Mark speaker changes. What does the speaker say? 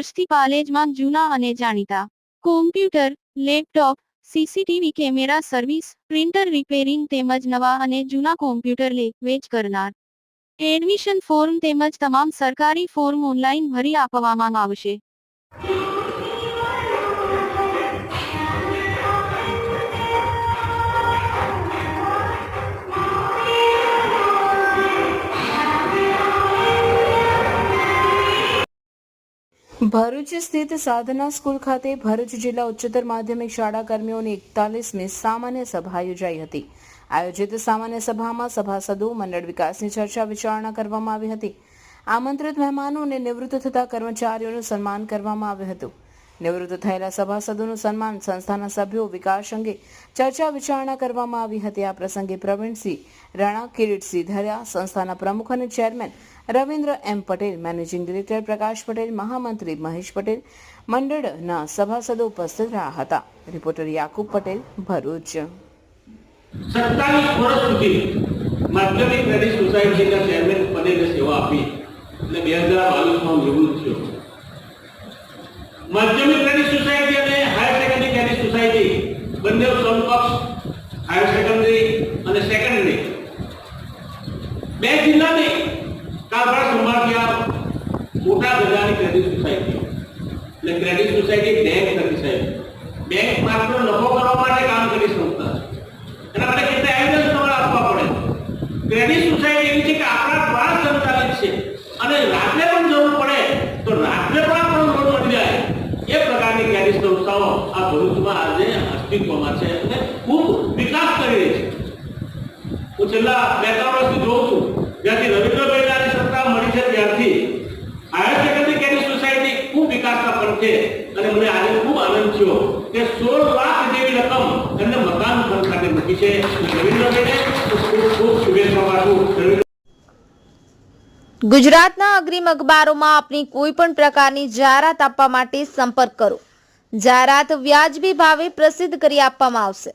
Speaker 1: વર્ષથી પાલેજમાં જૂના અને જાણીતા computer, laptop, CCTV camera service, printer repairing તેમજ નવા અને જૂના કોમ્પ્યુટર લે વેચ કરનાર. એડમિશન ફોર્મ તેમજ તમામ સરકારી ફોર્મ ઓનલાઈન ભરી આપવામાં આવશે.
Speaker 2: ભરૂચ સ્થિત સાધના સ્કૂલ ખાતે ભરૂચ જિલ્લા ઉચ્ચતર માધ્યમિક શાળા કર્મીઓની 41મી સામાન્ય સભા યોજાઈ હતી. આયોજિત સામાન્ય સભામાં સભાસદો મંડળ વિકાસની ચર્ચા વિચારણા કરવામાં આવી હતી. આમંત્રિત મહેમાનો અને નિવૃત્ત થતા કર્મચારીઓનું સન્માન કરવામાં આવ્યું હતું. નિવૃત્ત થયેલા સભાસદોનું સન્માન, સંસ્થાના સભ્યો, વિકાસ અંગે ચર્ચા વિચારણા કરવામાં આવી હતી. આ પ્રસંગે પ્રવીણસિંહ રાણા, કિરીટસિંહ ધરિયા, સંસ્થાના પ્રમુખ અને ચેરમેન રવિન્દ્ર એમ પટેલ, મેનેજિંગ ડિરેક્ટર પ્રકાશ પટેલ, મહામંત્રી મહેશ પટેલ, મંડળના સભાસદો ઉપસ્થિત રહ્યા હતા. રિપોર્ટર યાકુબ પટેલ, ભરૂચ.
Speaker 3: 47 વર્ષ સુધી માધ્યમિક ક્રેડિટ સોસાયટીના ચેરમેન પદે સેવા આપી અને 2022માં નિવૃત્ત થયો. માધ્યમિક ક્રેડિટ સોસાયટી અને હાયર સેકન્ડરી ક્રેડિટ સોસાયટી બંને સમકક્ષ હાયર સેકન્ડરી અને સેકન્ડરી બે જિલ્લાની કારભાર સંભાળ્યા મોટા ગજાની ક્રેડિટ સોસાયટી. એટલે ક્રેડિટ સોસાયટી બેંક નથી સાહેબ. બેંક માત્ર નફો કરવા માટે કામ કરી સંસ્થા. એના માટે કેટલા એવિડન્સ તમારે આપવા પડે. ક્રેડિટ સોસાયટી એવી છે કે આપણા દ્વારા સંચાલિત છે અને રાત્રે પણ જરૂર પડે તો રાત્રે પણ આપણને લોન મળી જાય. એ પ્રકારની ક્રેડિટ સંસ્થાઓ આ ભરૂચમાં આજે અસ્તિત્વમાં છે અને ખૂબ વિકાસ કરી રહી છે. હું છેલ્લા 2-3 વર્ષથી જોઉં છું, જ્યાંથી રવિન્દ્રભાઈની સત્તા મળી છે ત્યારથી હાયર સેકન્ડરી ક્રેડિટ સોસાયટી ખૂબ વિકાસના પંથે અને મને આજે ખૂબ આનંદ થયો કે 16 લાખ જેવી રકમ એમને મકાન ફંડ ખાતે મૂકી છે. રવિન્દ્રભાઈને ખૂબ ખૂબ શુભેચ્છા પાઠવું.
Speaker 4: ગુજરાતના અગ્રીમ અખબારોમાં આપની કોઈ પણ પ્રકારની જાહેરાત આપવા માટે સંપર્ક કરો. જાહેરાત વ્યાજબી ભાવે પ્રસિદ્ધ કરી આપવામાં આવશે.